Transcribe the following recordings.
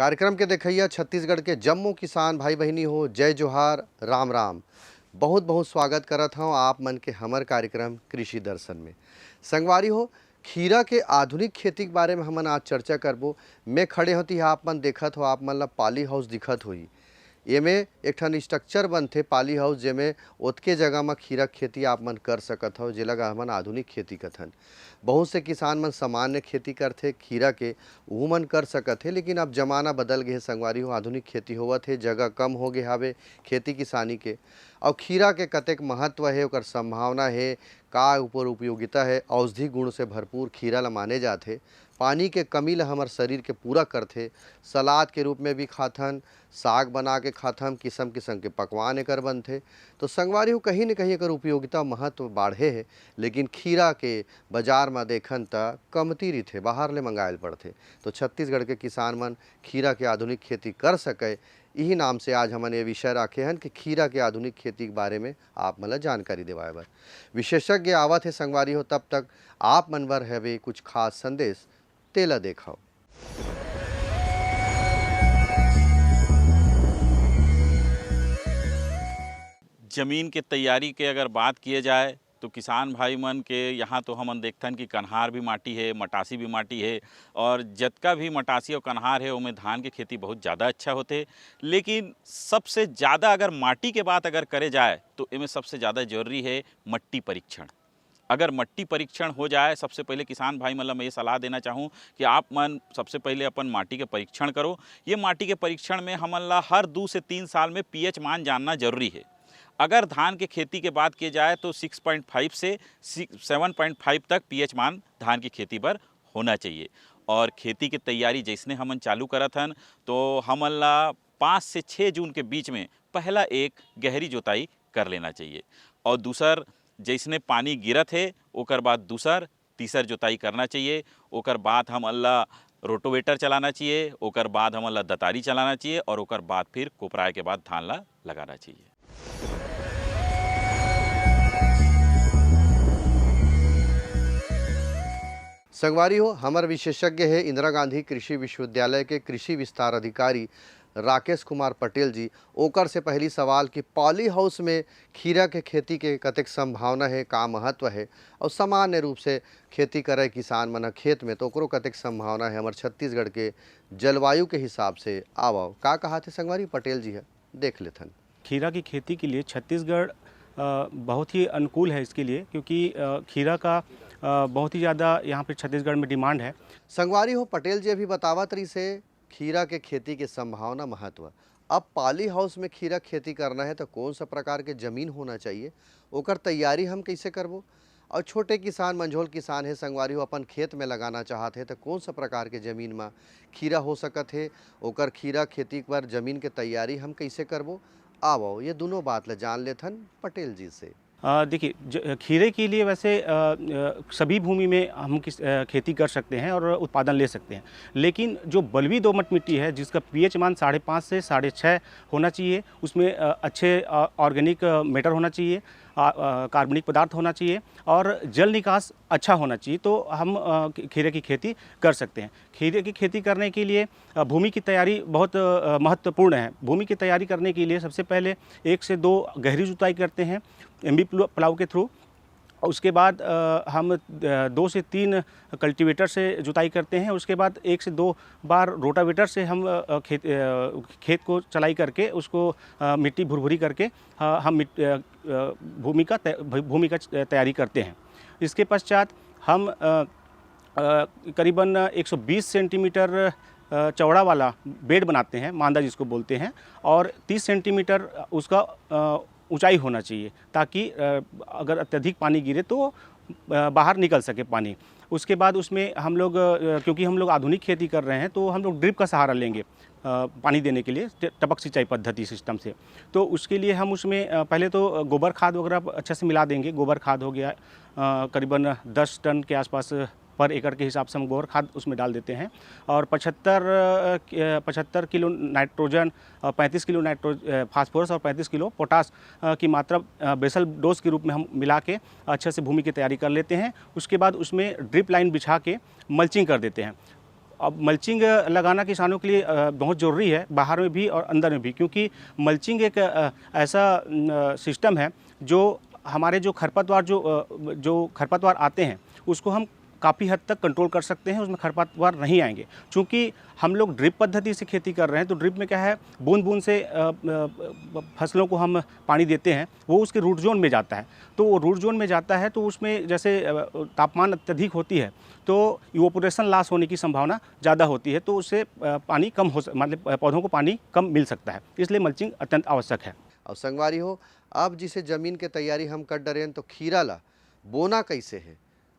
कार्यक्रम के देखैया छत्तीसगढ़ के जम्मू किसान भाई बहनी हो, जय जोहार, राम राम। बहुत बहुत स्वागत करत हूँ आप मन के हमर कार्यक्रम कृषि दर्शन में। संगवारी हो, खीरा के आधुनिक खेती के बारे में हमन आज चर्चा करबो। मैं खड़े होती आप मन देखत हो, आप मन ला पाली हाउस दिखत होई। एमे एक ठन स्ट्रक्चर बनथे पाली हाउस, जेमे ओतके जगह में खीरा खेती आप मन कर सकत हो, जेला हमन आधुनिक खेती कथन। बहुत से किसान मन सामान्य खेती करथे खीरा के, वो मन कर सकत है, लेकिन अब जमाना बदल गए संगवारी हो, आधुनिक खेती होवत है, जगह कम हो गए हावे खेती किसानी के। और खीरा के कतेक महत्व है, ओकर संभावना है, का ऊपर उपयोगिता है। औषधि गुण से भरपूर खीरा ला माने जाथे। पानी के कमी ला हमर शरीर के पूरा करथे। सलाद के रूप में भी खाथन, साग बना के खाथन, किस्म किस्म के पकवान एकर बनथे। तो संगवारी हो, कहीं न कहीं एकर उपयोगिता महत्व बाढ़े है, लेकिन खीरा के बाजार में देखन त कमती रहिथे, बाहर ले मंगायल पड़थे। तो छत्तीसगढ़ के किसान मन खीरा के आधुनिक खेती कर सके, यही नाम से आज हमन ये विषय रखे हैं कि खीरा के आधुनिक खेती के बारे में आप मन जानकारी देवाए बर विशेषज्ञ आवत है संगवारी हो। तब तक आप मन बर हवे कुछ खास संदेश, तेला देखाओ। ज़मीन के तैयारी के अगर बात किए जाए तो किसान भाई मन के यहाँ तो हमन देखथन कि कन्हार भी माटी है, मटासी भी माटी है, और जतका भी मटासी और कन्हार है उनमें धान की खेती बहुत ज़्यादा अच्छा होते। लेकिन सबसे ज़्यादा अगर माटी के बात अगर करे जाए तो इनमें सबसे ज़्यादा जरूरी है मट्टी परीक्षण। अगर मट्टी परीक्षण हो जाए, सबसे पहले किसान भाई मतलब मैं ये सलाह देना चाहूँ कि आप मन सबसे पहले अपन माटी के परीक्षण करो। ये माटी के परीक्षण में हमन ला हर 2 से 3 साल में पीएच मान जानना जरूरी है। अगर धान के खेती के बात की जाए तो 6.5 से 7.5 तक पीएच मान धान की खेती पर होना चाहिए। और खेती की तैयारी जैसने हमन चालू करत हन तो हमन ला 5 से 6 जून के बीच में पहला एक गहरी जोताई कर लेना चाहिए। और दूसर जैसने पानी गिरत है ओकर बाद दूसर तीसर जोताई करना चाहिए। ओकर बाद हमन ला रोटोवेटर चलाना चाहिए, ओकर बाद हमन ला दतारी चलाना चाहिए, और ओकर बाद फिर कोपराए के बाद धान ला लगाना चाहिए। संगवारी हो, हमार विशेषज्ञ है इंदिरा गांधी कृषि विश्वविद्यालय के कृषि विस्तार अधिकारी राकेश कुमार पटेल जी। ओकर से पहली सवाल कि पॉली हाउस में खीरा के खेती के कतेक संभावना है, का महत्व है, और सामान्य रूप से खेती करे किसान मन खेत में तो ओकरो कतेक संभावना है हमार छत्तीसगढ़ के जलवायु के हिसाब से। आओ का कहा थे संगवारी पटेल जी है, देख लेथन। खीरा की खेती के लिए छत्तीसगढ़ बहुत ही अनुकूल है इसके लिए, क्योंकि खीरा का बहुत ही ज़्यादा यहाँ पे छत्तीसगढ़ में डिमांड है। संगवारी हो, पटेल जी अभी बतावत रही से खीरा के खेती के संभावना महत्व। अब पाली हाउस में खीरा खेती करना है तो कौन सा प्रकार के जमीन होना चाहिए, ओकर तैयारी हम कैसे करबो। और छोटे किसान, मंझोल किसान है संगवारी हो, अपन खेत में लगाना चाहते हैं तो कौन सा प्रकार के ज़मीन में खीरा हो सकत है, ओकर खीरा खेती पर ज़मीन के तैयारी हम कैसे करबो। आओ ये दोनों बात ला जान लेथन पटेल जी से। देखिए, खीरे के लिए वैसे सभी भूमि में हम खेती कर सकते हैं और उत्पादन ले सकते हैं, लेकिन जो बलुई दोमट मिट्टी है जिसका पीएच मान 5.5 से 6.5 होना चाहिए, उसमें अच्छे ऑर्गेनिक मैटर होना चाहिए, कार्बनिक पदार्थ होना चाहिए, और जल निकास अच्छा होना चाहिए, तो हम खीरे की खेती कर सकते हैं। खीरे की खेती करने के लिए भूमि की तैयारी बहुत महत्वपूर्ण है। भूमि की तैयारी करने के लिए सबसे पहले 1 से 2 गहरी जुताई करते हैं एमबी प्लाव के थ्रू। उसके बाद हम 2 से 3 कल्टीवेटर से जुताई करते हैं। उसके बाद 1 से 2 बार रोटावेटर से हम खेत को चलाई करके उसको मिट्टी भुरभुरी करके हम भूमि का तैयारी करते हैं। इसके पश्चात हम करीबन 120 सेंटीमीटर चौड़ा वाला बेड बनाते हैं, मांदा जिसको बोलते हैं, और 30 सेंटीमीटर उसका ऊंचाई होना चाहिए, ताकि अगर अत्यधिक पानी गिरे तो बाहर निकल सके पानी। उसके बाद उसमें हम लोग, क्योंकि हम लोग आधुनिक खेती कर रहे हैं, तो हम लोग ड्रिप का सहारा लेंगे पानी देने के लिए, टपक सिंचाई पद्धति सिस्टम से। तो उसके लिए हम उसमें पहले तो गोबर खाद वगैरह अच्छे से मिला देंगे। गोबर खाद हो गया करीबन 10 टन के आसपास पर एकड़ के हिसाब से हम गोबर खाद उसमें डाल देते हैं, और 75 किलो नाइट्रोजन, 35 किलो फास्फोरस और 35 किलो पोटास की मात्रा बेसल डोज के रूप में हम मिला के अच्छे से भूमि की तैयारी कर लेते हैं। उसके बाद उसमें ड्रिप लाइन बिछा के मल्चिंग कर देते हैं। अब मल्चिंग लगाना किसानों के लिए बहुत ज़रूरी है, बाहर में भी और अंदर में भी, क्योंकि मल्चिंग एक ऐसा सिस्टम है जो हमारे जो खरपतवार आते हैं उसको हम काफ़ी हद तक कंट्रोल कर सकते हैं, उसमें खरपतवार नहीं आएंगे। चूँकि हम लोग ड्रिप पद्धति से खेती कर रहे हैं तो ड्रिप में क्या है, बूंद बूंद से फसलों को हम पानी देते हैं, वो उसके रूट जोन में जाता है। तो वो रूट जोन में जाता है तो उसमें जैसे तापमान अत्यधिक होती है तो इवोपोरेशन लॉस होने की संभावना ज़्यादा होती है, तो उससे पानी कम मतलब पौधों को पानी कम मिल सकता है, इसलिए मल्चिंग अत्यंत आवश्यक है। और संगवारी हो, अब जिसे जमीन के तैयारी हम कर डरें तो खीरा ला बोना कैसे है?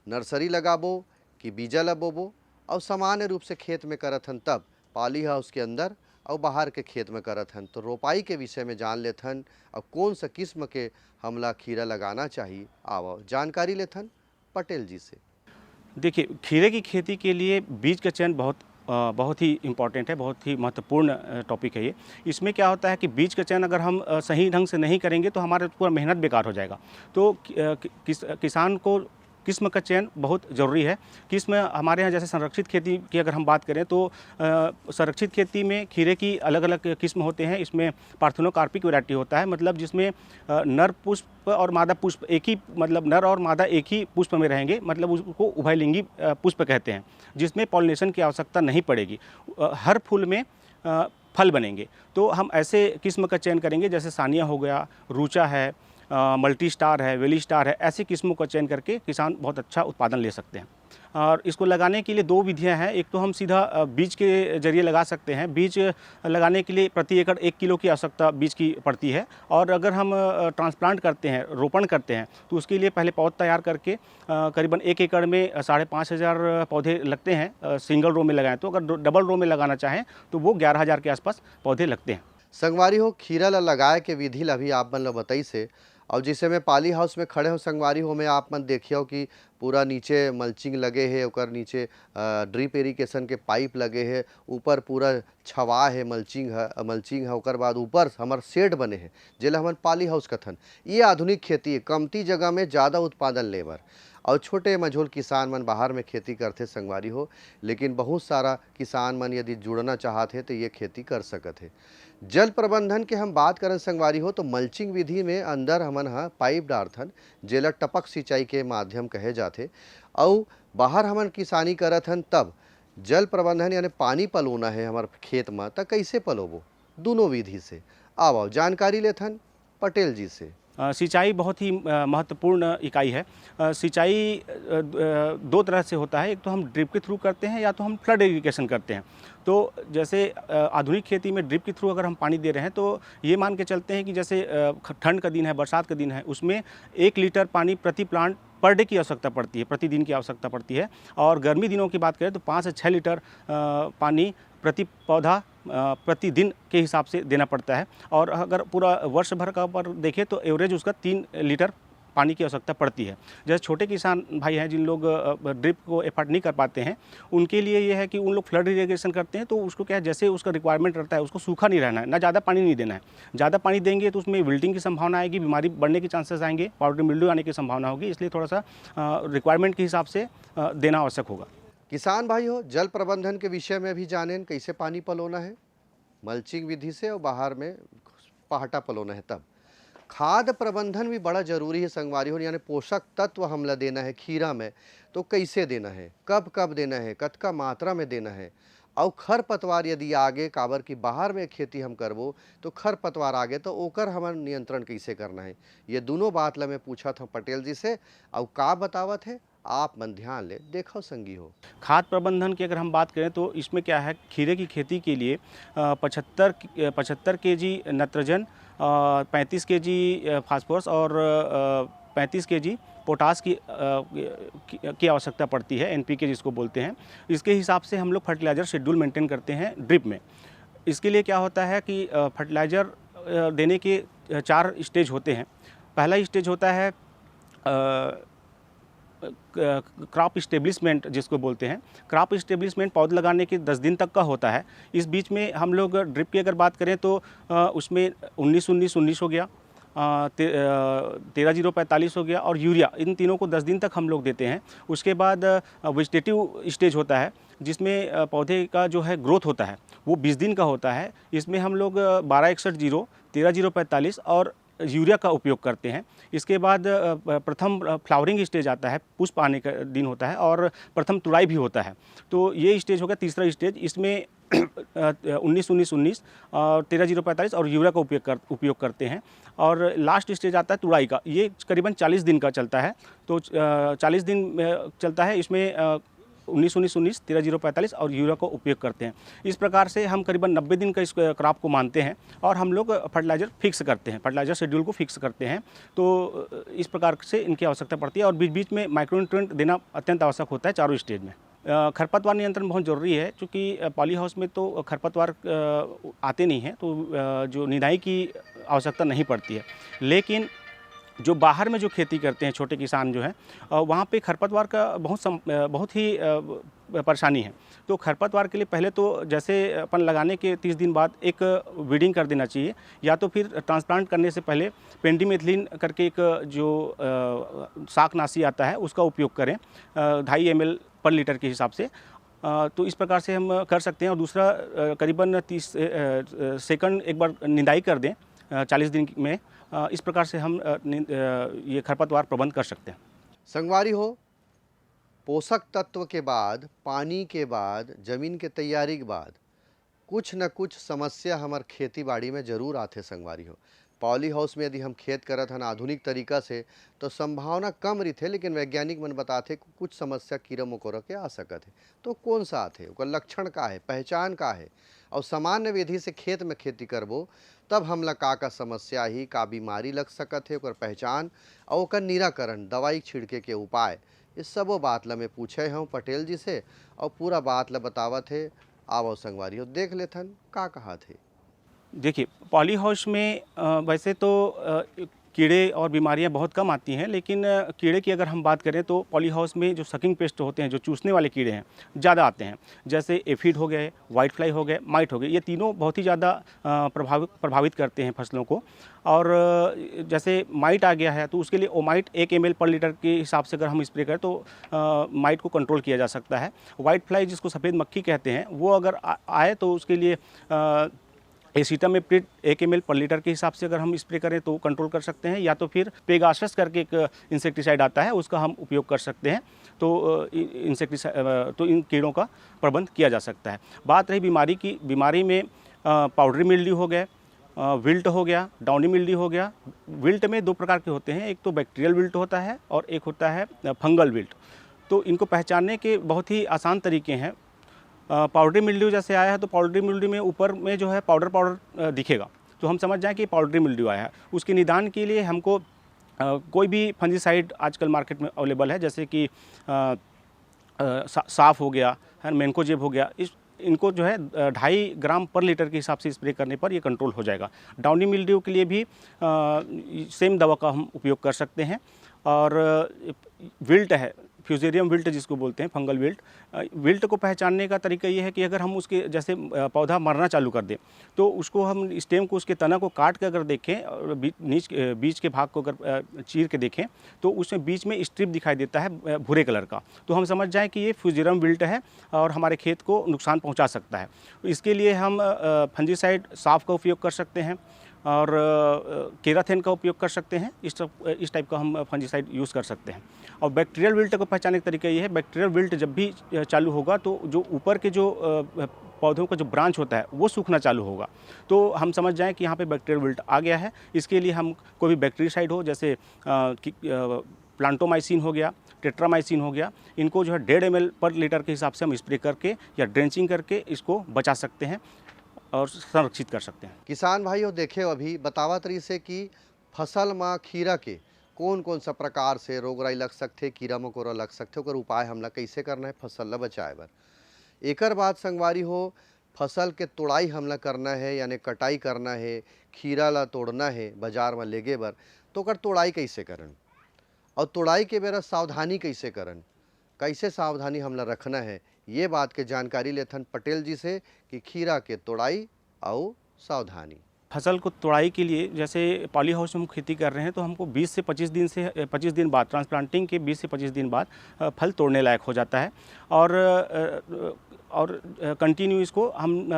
नर्सरी लगाबो कि बीजा ला बोबो? और सामान्य रूप से खेत में करत हन तब पाली हाउस के अंदर और बाहर के खेत में करत हन, तो रोपाई के विषय में जान लेथन और कौन सा किस्म के हमला खीरा लगाना चाहिए, आओ जानकारी लेथन पटेल जी से। देखिए, खीरे की खेती के लिए बीज का चयन बहुत ही इम्पॉर्टेंट है, बहुत ही महत्वपूर्ण टॉपिक है ये। इसमें क्या होता है कि बीज का चयन अगर हम सही ढंग से नहीं करेंगे तो हमारा पूरा मेहनत बेकार हो जाएगा। तो किसान को किस्म का चयन बहुत ज़रूरी है। किस्म हमारे यहाँ जैसे संरक्षित खेती की अगर हम बात करें तो संरक्षित खेती में खीरे की अलग अलग किस्म होते हैं। इसमें पार्थेनोकार्पिक वैरायटी होता है, मतलब जिसमें नर पुष्प और मादा पुष्प एक ही, मतलब नर और मादा एक ही पुष्प में रहेंगे, मतलब उसको उभयलिंगी पुष्प कहते हैं, जिसमें पॉलिनेशन की आवश्यकता नहीं पड़ेगी, हर फूल में फल बनेंगे। तो हम ऐसे किस्म का चयन करेंगे, जैसे सानिया हो गया, रूचा है, मल्टी स्टार है, वेली स्टार है, ऐसी किस्मों का चयन करके किसान बहुत अच्छा उत्पादन ले सकते हैं। और इसको लगाने के लिए दो विधियां हैं। एक तो हम सीधा बीज के जरिए लगा सकते हैं। बीज लगाने के लिए प्रति एकड़ 1 किलो की आवश्यकता बीज की पड़ती है, और अगर हम ट्रांसप्लांट करते हैं, रोपण करते हैं, तो उसके लिए पहले पौध तैयार करके करीबन 1 एकड़ में 5,500 पौधे लगते हैं, सिंगल रो में लगाएं तो। अगर डबल रो में लगाना चाहें तो वो 11,000 के आसपास पौधे लगते हैं। संगवारी हो, खीरा ला लगाए के विधि ला भी आप मन ला बताई से, और जिसे में पाली हाउस में खड़े हो संगवारी हो में आप मन देखियो कि पूरा नीचे मल्चिंग लगे है, ओकर नीचे ड्रिप इरिगेशन के पाइप लगे है, ऊपर पूरा छवा है, मल्चिंग है, ओकर बाद ऊपर हमार शेड बने हैं जेला हमन पाली हाउस कथन। ये आधुनिक खेती है, कमती जगह में ज़्यादा उत्पादन लेबर, और छोटे मझोल किसान मन बाहर में खेती करते संगवारी हो, लेकिन बहुत सारा किसान मन यदि जुड़ना चाहते तो ये खेती कर सकते हैं। जल प्रबंधन के हम बात करें संगवारी हो तो मल्चिंग विधि में अंदर हमन पाइप डारथन, जेला टपक सिंचाई के माध्यम कहे जाते, और बाहर हमन किसानी करथन तब जल प्रबंधन यानी पानी पलोना है हमारे खेत में, तो कैसे पलोबो? दोनों विधि से आओ जानकारी लेथन पटेल जी से। सिंचाई बहुत ही महत्वपूर्ण इकाई है। सिंचाई 2 तरह से होता है, एक तो हम ड्रिप के थ्रू करते हैं या तो हम फ्लड इरिगेशन करते हैं। तो जैसे आधुनिक खेती में ड्रिप के थ्रू अगर हम पानी दे रहे हैं तो ये मान के चलते हैं कि जैसे ठंड का दिन है, बरसात का दिन है, उसमें 1 लीटर पानी प्रति प्लांट पर डे की आवश्यकता पड़ती है, प्रतिदिन की आवश्यकता पड़ती है। और गर्मी दिनों की बात करें तो 5 से 6 लीटर पानी प्रति पौधा प्रतिदिन के हिसाब से देना पड़ता है। और अगर पूरा वर्ष भर का पर देखें तो एवरेज उसका 3 लीटर पानी की आवश्यकता पड़ती है। जैसे छोटे किसान भाई हैं जिन लोग ड्रिप को एफर्ट नहीं कर पाते हैं, उनके लिए ये है कि उन लोग फ्लड इरिगेशन करते हैं, तो उसको क्या है, जैसे उसका रिक्वायरमेंट रहता है, उसको सूखा नहीं रहना है, ना ज़्यादा पानी नहीं देना है। ज़्यादा पानी देंगे तो उसमें विल्टिंग की संभावना आएगी, बीमारी बढ़ने के चांसेस आएंगे, पाउडर मिल्ड्यू आने की संभावना होगी, इसलिए थोड़ा सा रिक्वायरमेंट के हिसाब से देना आवश्यक होगा। किसान भाई हो, जल प्रबंधन के विषय में भी जानें कैसे पानी पलोना है मल्चिंग विधि से, और बाहर में पहाटा पलोना है तब। खाद प्रबंधन भी बड़ा जरूरी है संगवारी हो, यानी पोषक तत्व हमला देना है खीरा में तो कैसे देना है, कब कब देना है, कतका मात्रा में देना है, और खरपतवार यदि आगे काबर की बाहर में खेती हम करबो तो खरपतवार आगे तो ओकर हमन नियंत्रण कैसे करना है, ये दोनों बात ला मैं पूछा था पटेल जी से, और का बतावत है आप मन ध्यान ले देखो संगी हो। खाद प्रबंधन की अगर हम बात करें तो इसमें क्या है, खीरे की खेती के लिए 75 केजी नत्रजन, 35 केजी फास्फोरस और 35 केजी पोटास की आवश्यकता पड़ती है, NPK जिसको बोलते हैं। इसके हिसाब से हम लोग फर्टिलाइज़र शेड्यूल मेंटेन करते हैं ड्रिप में। इसके लिए क्या होता है कि फर्टिलाइज़र देने के 4 स्टेज होते हैं। पहला स्टेज होता है क्रॉप इस्टेब्लिशमेंट जिसको बोलते हैं। क्रॉप इस्टेब्लिशमेंट पौध लगाने के 10 दिन तक का होता है। इस बीच में हम लोग ड्रिप की अगर बात करें तो उसमें 19-19-19 हो गया, 13-0-45 हो गया, और यूरिया, इन तीनों को 10 दिन तक हम लोग देते हैं। उसके बाद वेजिटेटिव स्टेज होता है जिसमें पौधे का जो है ग्रोथ होता है वो 20 दिन का होता है। इसमें हम लोग 1261 13 और यूरिया का उपयोग करते हैं। इसके बाद प्रथम फ्लावरिंग स्टेज आता है, पुष्प आने का दिन होता है और प्रथम तुड़ाई भी होता है। तो ये स्टेज हो गया तीसरा स्टेज। इसमें 19-19-19 और 13-0-45 और यूरिया का उपयोग करते हैं। और लास्ट स्टेज आता है तुड़ाई का, ये करीबन 40 दिन का चलता है। तो 40 दिन चलता है, इसमें 19-19-19 13-0-45 और यूरिया का उपयोग करते हैं। इस प्रकार से हम करीबन 90 दिन का इस क्रॉप को मानते हैं और हम लोग फर्टिलाइज़र फिक्स करते हैं, फर्टिलाइज़र शेड्यूल को फिक्स करते हैं। तो इस प्रकार से इनकी आवश्यकता पड़ती है और बीच बीच में माइक्रोन्यूट्रिएंट देना अत्यंत आवश्यक होता है चारों स्टेज में। खरपतवार नियंत्रण बहुत ज़रूरी है, क्योंकि पॉली हाउस में तो खरपतवार आते नहीं हैं, तो जो निदाई की आवश्यकता नहीं पड़ती है। लेकिन जो बाहर में जो खेती करते हैं छोटे किसान जो हैं, वहाँ पे खरपतवार का बहुत ही परेशानी है। तो खरपतवार के लिए पहले तो जैसे अपन लगाने के 30 दिन बाद एक वीडिंग कर देना चाहिए, या तो फिर ट्रांसप्लांट करने से पहले पेंडिमेथिलीन करके एक जो शाकनाशी आता है उसका उपयोग करें 2.5 ml पर लीटर के हिसाब से। तो इस प्रकार से हम कर सकते हैं। और दूसरा करीबन 30 सेकंड एक बार निदाई कर दें 40 दिन में। इस प्रकार से हम ये खरपतवार प्रबंध कर सकते हैं। संगवारी हो, पोषक तत्व के बाद, पानी के बाद, जमीन के तैयारी के बाद कुछ न कुछ समस्या हमार खेती बाड़ी में जरूर आते। संगवारी हो, पॉली हाउस में यदि हम खेत करत हन आधुनिक तरीका से तो संभावना कम रही थे, लेकिन वैज्ञानिक मन बताते कुछ समस्या कीड़ा मकोड़ा के आ सकत है। तो कौन सा आते, ओकर लक्षण का है, पहचान का है, और सामान्य विधि से खेत में खेती करबो तब हमला का समस्या ही, का बीमारी लग सकत है, ओकर पहचान और ओकर निराकरण, दवाई छिड़के के उपाय, इस सबो बात ला मैं पूछे हूँ पटेल जी से और पूरा बात ला बतावत है। आवो संगवारी हो, देख लेथन का कहा थे। देखिए, पॉली हाउस में वैसे तो कीड़े और बीमारियां बहुत कम आती हैं, लेकिन कीड़े की अगर हम बात करें तो पॉली हाउस में जो सकिंग पेस्ट होते हैं, जो चूसने वाले कीड़े हैं, ज़्यादा आते हैं। जैसे एफिड हो गए, वाइट फ्लाई हो गए, माइट हो गए, ये तीनों बहुत ही ज़्यादा प्रभावित करते हैं फसलों को। और जैसे माइट आ गया है तो उसके लिए ओमाइट 1 ml पर लीटर के हिसाब से अगर हम स्प्रे करें तो माइट को कंट्रोल किया जा सकता है। वाइट फ्लाई जिसको सफ़ेद मक्खी कहते हैं, वो अगर आए तो उसके लिए एसिटामेप्रिड 1 ml पर लीटर के हिसाब से अगर हम स्प्रे करें तो कंट्रोल कर सकते हैं, या तो फिर पेगासस करके एक इंसेक्टिसाइड आता है, उसका हम उपयोग कर सकते हैं। तो इन कीड़ों का प्रबंध किया जा सकता है। बात रही बीमारी की, बीमारी में पाउडरी मिल्ड्यू हो गया, विल्ट हो गया, डाउनी मिल्ड्यू हो गया। विल्ट में 2 प्रकार के होते हैं, एक तो बैक्टीरियल विल्ट होता है और एक होता है फंगल विल्ट। तो इनको पहचानने के बहुत ही आसान तरीके हैं। पाउडरी मिल्ड्यू जैसे आया है तो पाउडरी मिल्ड्यू में ऊपर में जो है पाउडर दिखेगा, तो हम समझ जाएं कि पाउडरी मिल्ड्यू आया है। उसके निदान के लिए हमको कोई भी फंजीसाइड आजकल मार्केट में अवेलेबल है, जैसे कि साफ हो गया है, मैनकोजेब हो गया, इनको जो है 2.5 ग्राम पर लीटर के हिसाब से स्प्रे करने पर ये कंट्रोल हो जाएगा। डाउनी मिल्ड्यू के लिए भी सेम दवा का हम उपयोग कर सकते हैं। और विल्ट है, फ्यूजेरियम विल्ट जिसको बोलते हैं, फंगल विल्ट। विल्ट को पहचानने का तरीका ये है कि अगर हम उसके जैसे पौधा मरना चालू कर दें तो उसको हम स्टेम को, उसके तना को काट के अगर देखें और बीच के भाग को अगर चीर के देखें तो उसमें बीच में स्ट्रिप दिखाई देता है भूरे कलर का, तो हम समझ जाएं कि ये फ्यूजेरियम विल्ट है और हमारे खेत को नुकसान पहुँचा सकता है। इसके लिए हम फंजीसाइड साफ का उपयोग कर सकते हैं और केराथेन का उपयोग कर सकते हैं। इस टाइप का हम फंजीसाइड यूज़ कर सकते हैं। और बैक्टीरियल विल्ट को पहचानने का तरीका ये है, बैक्टीरियल विल्ट जब भी चालू होगा तो जो ऊपर के जो पौधों का जो ब्रांच होता है वो सूखना चालू होगा, तो हम समझ जाएं कि यहाँ पे बैक्टीरियल विल्ट आ गया है। इसके लिए हम कोई भी बैक्टीरियासाइड हो, जैसे प्लांटोमाइसिन हो गया, टेट्रामाइसिन हो गया, इनको जो है 1.5 ml पर लीटर के हिसाब से हम स्प्रे करके या ड्रेंचिंग करके इसको बचा सकते हैं और संरक्षित कर सकते हैं। किसान भाइयों देखे अभी बतावत रही से कि फसल में खीरा के कौन कौन सा प्रकार से रोगराई लग सकते, कीड़ा मकोड़ा लग सकते, ओकर उपाय हमला कैसे करना है फसल ला बचाए बर। एकर बाद संगवारी हो, फसल के तोड़ाई हमला करना है यानी कटाई करना है, खीरा ला तोड़ना है बाजार में लेगे बर, तो ओकर तोड़ाई कैसे करन और तोड़ाई के बेरा सावधानी कैसे करन, कैसे सावधानी हमला रखना है, ये बात के जानकारी लेथन पटेल जी से कि खीरा के तोड़ाई और सावधानी। फसल को तोड़ाई के लिए जैसे पॉली हाउस में हम खेती कर रहे हैं तो हमको 20 से 25 दिन बाद, ट्रांसप्लांटिंग के 20 से 25 दिन बाद फल तोड़ने लायक हो जाता है। और और कंटिन्यू इसको हम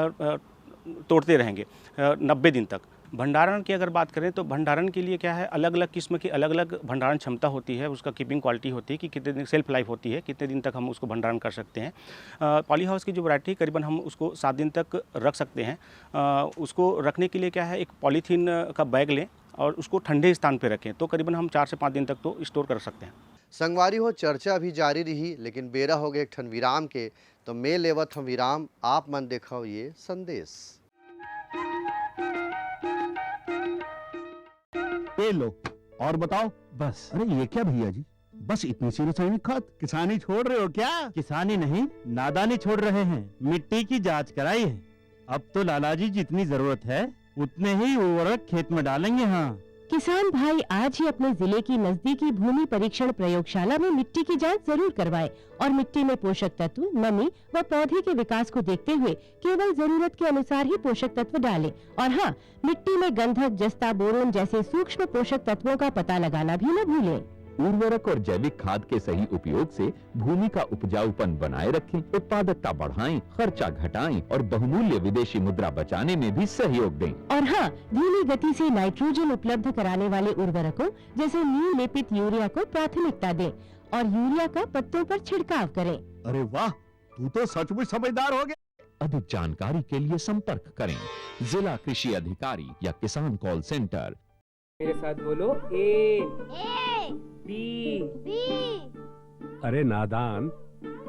तोड़ते रहेंगे 90 दिन तक। भंडारण की अगर बात करें तो भंडारण के लिए क्या है, अलग अलग किस्म की अलग अलग भंडारण क्षमता होती है, उसका कीपिंग क्वालिटी होती है कि कितने दिन सेल्फ लाइफ होती है, कितने दिन तक हम उसको भंडारण कर सकते हैं। पॉली हाउस की जो वैरायटी करीबन हम उसको 7 दिन तक रख सकते हैं। उसको रखने के लिए क्या है, एक पॉलीथीन का बैग लें और उसको ठंडे स्थान पर रखें, तो करीबन हम 4 से 5 दिन तक तो स्टोर कर सकते हैं। संगवारी हो, चर्चा भी जारी रही, लेकिन बेरा हो गए एक ठन विराम के, तो मैं लेवत हम विराम, आप मन देखो ये संदेश। ये लो और बताओ। बस। अरे ये क्या भैया जी, बस इतनी सी रासायनिक खाद? किसानी छोड़ रहे हो क्या? किसानी नहीं, नादानी छोड़ रहे हैं। मिट्टी की जांच कराई है। अब तो लालाजी जितनी जरूरत है उतने ही उर्वरक खेत में डालेंगे। हाँ, किसान भाई आज ही अपने जिले की नजदीकी भूमि परीक्षण प्रयोगशाला में मिट्टी की जांच जरूर करवाएं और मिट्टी में पोषक तत्व, नमी व पौधे के विकास को देखते हुए केवल जरूरत के अनुसार ही पोषक तत्व डालें। और हाँ, मिट्टी में गंधक, जस्ता, बोरोन जैसे सूक्ष्म पोषक तत्वों का पता लगाना भी न भूलें। उर्वरक और जैविक खाद के सही उपयोग से भूमि का उपजाऊपन बनाए रखें, उत्पादकता बढ़ाएं, खर्चा घटाएं और बहुमूल्य विदेशी मुद्रा बचाने में भी सहयोग दें। और हाँ, धीमी गति से नाइट्रोजन उपलब्ध कराने वाले उर्वरकों जैसे नीम लेपित यूरिया को प्राथमिकता दें और यूरिया का पत्तों पर छिड़काव करें। अरे वाह, तू तो सचमुच समझदार हो गया। अधिक जानकारी के लिए संपर्क करें जिला कृषि अधिकारी या किसान कॉल सेंटर। मेरे साथ बोलो ए बी। अरे नादान,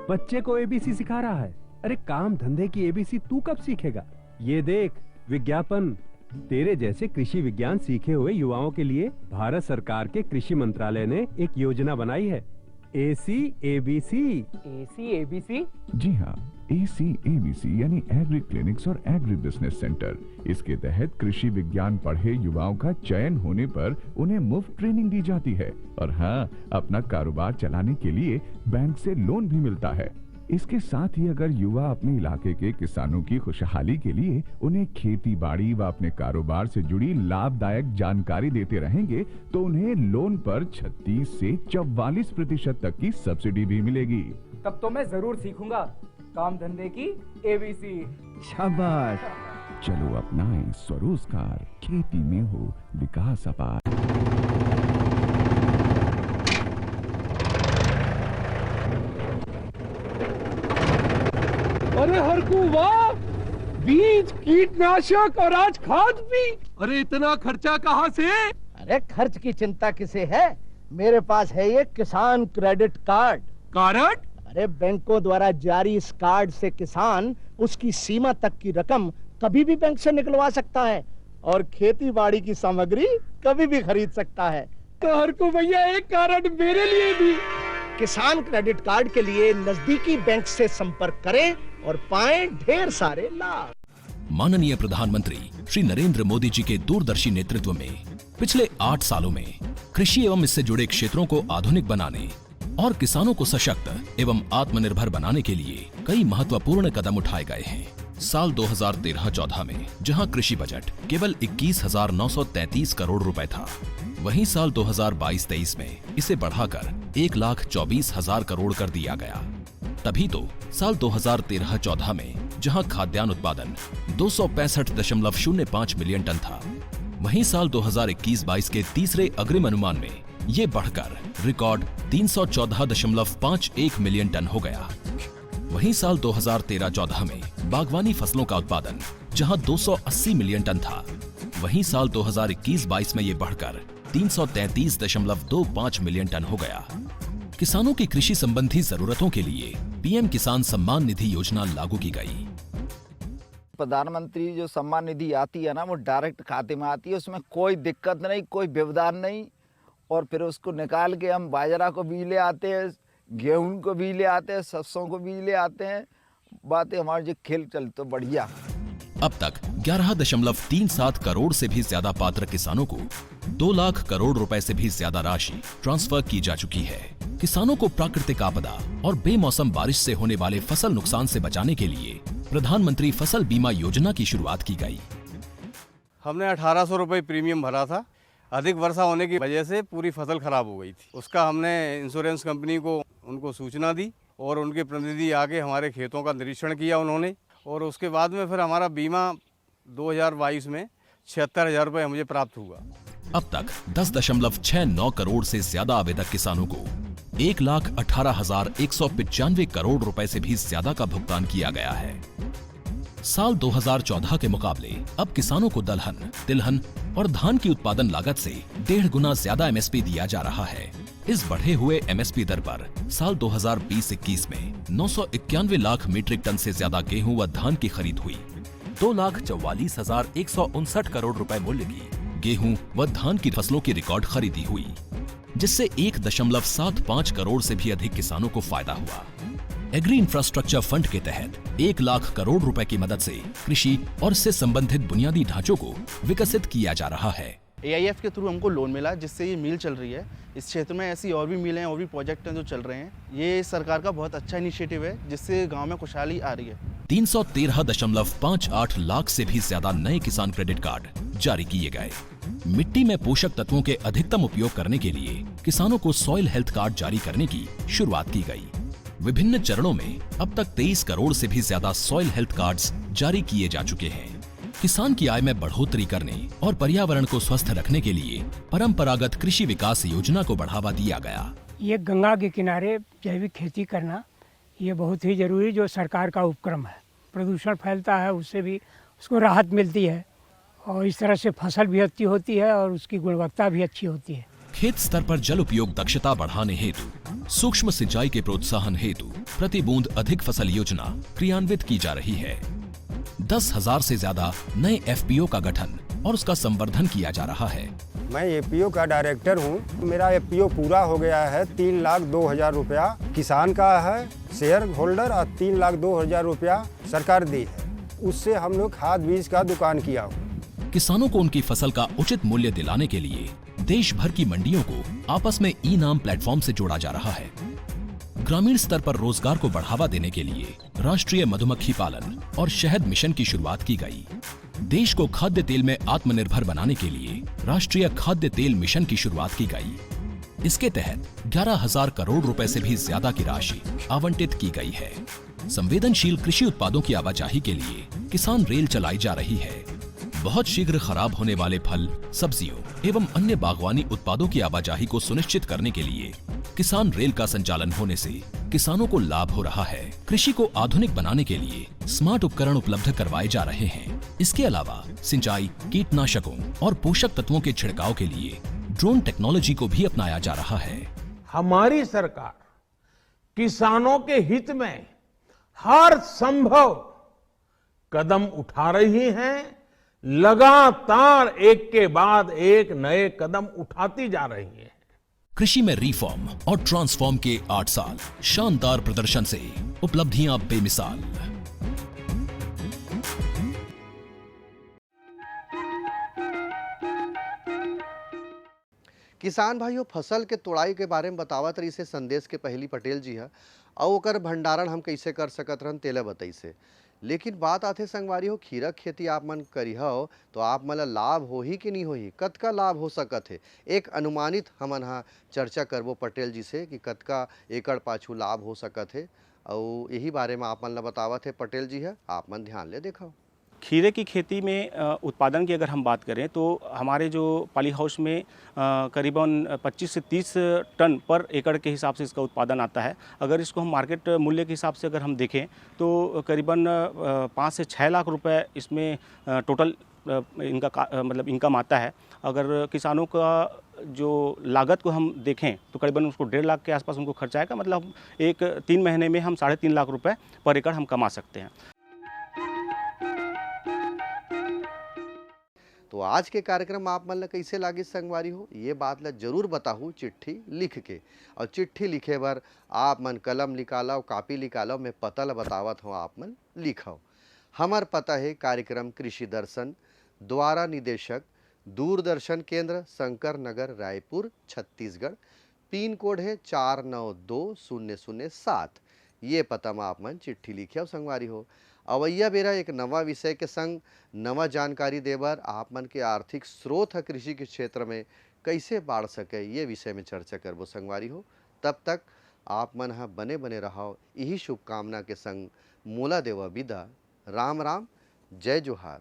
बच्चे को एबीसी सिखा रहा है। अरे काम धंधे की एबीसी तू कब सीखेगा? ये देख विज्ञापन। तेरे जैसे कृषि विज्ञान सीखे हुए युवाओं के लिए भारत सरकार के कृषि मंत्रालय ने एक योजना बनाई है, ACABC। ACABC? जी हाँ, ACABC यानी एग्री क्लिनिक्स और एग्री बिजनेस सेंटर। इसके तहत कृषि विज्ञान पढ़े युवाओं का चयन होने पर उन्हें मुफ्त ट्रेनिंग दी जाती है और हाँ, अपना कारोबार चलाने के लिए बैंक से लोन भी मिलता है। इसके साथ ही अगर युवा अपने इलाके के किसानों की खुशहाली के लिए उन्हें खेती बाड़ी व अपने कारोबार से जुड़ी लाभदायक जानकारी देते रहेंगे तो उन्हें लोन पर 36 से 44% तक की सब्सिडी भी मिलेगी। तब तो मैं जरूर सीखूंगा काम धंधे की ABC। शाबाश, चलो अपनाएं स्वरोजगार, खेती में हो विकास अपार। अरे हरकू वाह, बीज, कीटनाशक और आज खाद भी। अरे इतना खर्चा कहाँ से? अरे खर्च की चिंता किसे है, मेरे पास है ये किसान क्रेडिट कार्ड। कार्ड? अरे बैंकों द्वारा जारी इस कार्ड से किसान उसकी सीमा तक की रकम कभी भी बैंक से निकलवा सकता है और खेती बाड़ी की सामग्री कभी भी खरीद सकता है। तो हरकू भैया एक कार्ड मेरे लिए भी। किसान क्रेडिट कार्ड के लिए नजदीकी बैंक से संपर्क करें और पाएं ढेर सारे लाभ। माननीय प्रधानमंत्री श्री नरेंद्र मोदी जी के दूरदर्शी नेतृत्व में पिछले 8 सालों में कृषि एवं इससे जुड़े क्षेत्रों को आधुनिक बनाने और किसानों को सशक्त एवं आत्मनिर्भर बनाने के लिए कई महत्वपूर्ण कदम उठाए गए हैं। साल 2013-14 में जहां कृषि बजट केवल 21,933 करोड़ रुपए था, वहीं साल 2022-23 में इसे बढ़ाकर 1,24,000 करोड़ कर दिया गया। तभी तो साल 2013-14 में जहां खाद्यान्न उत्पादन 265.05 मिलियन टन था, वहीं साल 2021-22 के तीसरे अग्रिम अनुमान में ये बढ़कर रिकॉर्ड 314.51 मिलियन टन हो गया। वहीं साल 2013-14 में बागवानी फसलों का उत्पादन जहां 280 मिलियन टन था, वहीं साल 2021-22 में ये बढ़कर 333.25 मिलियन टन हो गया। किसानों की कृषि संबंधी जरूरतों के लिए पीएम किसान सम्मान निधि योजना लागू की गई। प्रधानमंत्री जो सम्मान निधि आती है ना, वो डायरेक्ट खाते में आती है, उसमें कोई दिक्कत नहीं, कोई व्यवधान नहीं। और फिर उसको निकाल के हम बाजरा को भी ले आते हैं, गेहूं को भी ले आते हैं, सरसों को भी ले आते हैं। बातें हमारे जो खेल चल तो बढ़िया। अब तक 11.37 करोड़ से भी ज्यादा पात्र किसानों को 2 लाख करोड़ रुपए से भी ज्यादा राशि ट्रांसफर की जा चुकी है। किसानों को प्राकृतिक आपदा और बेमौसम बारिश से होने वाले फसल नुकसान से बचाने के लिए प्रधानमंत्री फसल बीमा योजना की शुरुआत की गई। हमने 1800 रुपये प्रीमियम भरा था। अधिक वर्षा होने की वजह से पूरी फसल खराब हो गई थी। उसका हमने इंश्योरेंस कंपनी को उनको सूचना दी और उनके प्रतिनिधि आके हमारे खेतों का निरीक्षण किया उन्होंने, और उसके बाद में फिर हमारा बीमा 2022 में 76,000 रुपये मुझे प्राप्त हुआ। अब तक 10.69 करोड़ से ज्यादा आवेदक किसानों को 1,18,195 करोड़ रुपए से भी ज्यादा का भुगतान किया गया है। साल 2014 के मुकाबले अब किसानों को दलहन, तिलहन और धान की उत्पादन लागत से 1.5 गुना ज्यादा एमएसपी दिया जा रहा है। इस बढ़े हुए एमएसपी दर पर साल 2020-21 में 991 लाख मीट्रिक टन से ज्यादा गेहूं व धान की खरीद हुई। 2,44,159 करोड़ रुपए मूल्य की गेहूं व धान की फसलों की रिकॉर्ड खरीदी हुई, जिससे 1.75 करोड़ से भी अधिक किसानों को फायदा हुआ। एग्री इंफ्रास्ट्रक्चर फंड के तहत 1 लाख करोड़ रुपए की मदद से कृषि और इससे संबंधित बुनियादी ढांचों को विकसित किया जा रहा है। AIF के थ्रू हमको लोन मिला, जिससे ये मिल चल रही है। इस क्षेत्र में ऐसी और भी मिलें हैं, और भी प्रोजेक्ट हैं जो चल रहे हैं। ये सरकार का बहुत अच्छा इनिशिएटिव है, जिससे गांव में खुशहाली आ रही है। 313.58 लाख से भी ज्यादा नए किसान क्रेडिट कार्ड जारी किए गए। मिट्टी में पोषक तत्वों के अधिकतम उपयोग करने के लिए किसानों को सॉइल हेल्थ कार्ड जारी करने की शुरुआत की गई। विभिन्न चरणों में अब तक 23 करोड़ से भी ज्यादा सॉइल हेल्थ कार्ड्स जारी किए जा चुके हैं। किसान की आय में बढ़ोतरी करने और पर्यावरण को स्वस्थ रखने के लिए परंपरागत कृषि विकास योजना को बढ़ावा दिया गया। ये गंगा के किनारे जैविक खेती करना ये बहुत ही जरूरी जो सरकार का उपक्रम है। प्रदूषण फैलता है, उससे भी उसको राहत मिलती है, और इस तरह से फसल भी अच्छी होती है और उसकी गुणवत्ता भी अच्छी होती है। खेत स्तर पर जल उपयोग दक्षता बढ़ाने हेतु सूक्ष्म सिंचाई के प्रोत्साहन हेतु प्रति बूंद अधिक फसल योजना क्रियान्वित की जा रही है। 10,000 से ज्यादा नए FPO का गठन और उसका संवर्धन किया जा रहा है। मैं APO का डायरेक्टर हूँ। मेरा FPO पूरा हो गया है। 3,02,000 रुपया किसान का है शेयर होल्डर, और 3,02,000 रुपया सरकार दी है। उससे हम लोग खाद बीज का दुकान किया हूँ। किसानों को उनकी फसल का उचित मूल्य दिलाने के लिए देश भर की मंडियों को आपस में ई-नाम प्लेटफॉर्म से जोड़ा जा रहा है। ग्रामीण स्तर पर रोजगार को बढ़ावा देने के लिए राष्ट्रीय मधुमक्खी पालन और शहद मिशन की शुरुआत की गई। देश को खाद्य तेल में आत्मनिर्भर बनाने के लिए राष्ट्रीय खाद्य तेल मिशन की शुरुआत की गई। इसके तहत 11,000 करोड़ रुपए से भी ज्यादा की राशि आवंटित की गई है। संवेदनशील कृषि उत्पादों की आवाजाही के लिए किसान रेल चलाई जा रही है। बहुत शीघ्र खराब होने वाले फल, सब्जियों एवं अन्य बागवानी उत्पादों की आवाजाही को सुनिश्चित करने के लिए किसान रेल का संचालन होने से किसानों को लाभ हो रहा है। कृषि को आधुनिक बनाने के लिए स्मार्ट उपकरण उपलब्ध करवाए जा रहे हैं। इसके अलावा सिंचाई, कीटनाशकों और पोषक तत्वों के छिड़काव के लिए ड्रोन टेक्नोलॉजी को भी अपनाया जा रहा है। हमारी सरकार किसानों के हित में हर संभव कदम उठा रही है। लगातार एक के बाद एक नए कदम उठाती जा रही है। कृषि में रिफॉर्म और ट्रांसफॉर्म के 8 साल शानदार प्रदर्शन से उपलब्धियां बेमिसाल। किसान भाइयों, फसल के तोड़ाई के बारे में बतावत रही से संदेश के पहली पटेल जी है, और ओकर भंडारण हम कैसे कर सकत रहन तेले बताई से। लेकिन बात आथे संगवारी हो, खीरा खेती आप मन करी हो तो आप मन लाभ हो ही कि नहीं हो ही, कतका लाभ हो सकत है। एक अनुमानित हमन हाँ चर्चा करबो पटेल जी से कि कतका एकड़ पाछू लाभ हो सकत है, और यही बारे में आप मन ला बतावत है पटेल जी है, आप मन ध्यान ले देखो। खीरे की खेती में उत्पादन की अगर हम बात करें तो हमारे जो पॉली हाउस में करीबन 25 से 30 टन पर एकड़ के हिसाब से इसका उत्पादन आता है। अगर इसको हम मार्केट मूल्य के हिसाब से अगर हम देखें तो करीबन 5 से 6 लाख रुपए इसमें टोटल इनका मतलब इनकम आता है। अगर किसानों का जो लागत को हम देखें तो करीबन उसको 1.5 लाख के आसपास उनको खर्चा आएगा। मतलब एक 3 महीने में हम 3.5 लाख रुपए पर एकड़ हम कमा सकते हैं। तो आज के कार्यक्रम आप मन ला कैसे लागे संगवारी हो, ये बात ला जरूर बताहू चिट्ठी लिख के। और चिट्ठी लिखे बर आप मन कलम निकालो, कापी निकालो, मैं पता ला बतावत हूँ, आप मन लिखाओ। हमार पता है कार्यक्रम कृषि दर्शन, द्वारा निदेशक दूरदर्शन केंद्र, शंकर नगर, रायपुर, छत्तीसगढ़। पिन कोड है 492007। ये पता में आप मन चिट्ठी लिखे संगवारी हो। अवैया बेरा एक नवा विषय के संग नवा जानकारी देवर आप मन के आर्थिक स्रोत है कृषि के क्षेत्र में कैसे बढ़ सके, ये विषय में चर्चा करबो संगवारी हो। तब तक आप मन ह बने बने रहो, यही शुभकामना के संग मोला देवा विदा। राम राम, जय जोहार।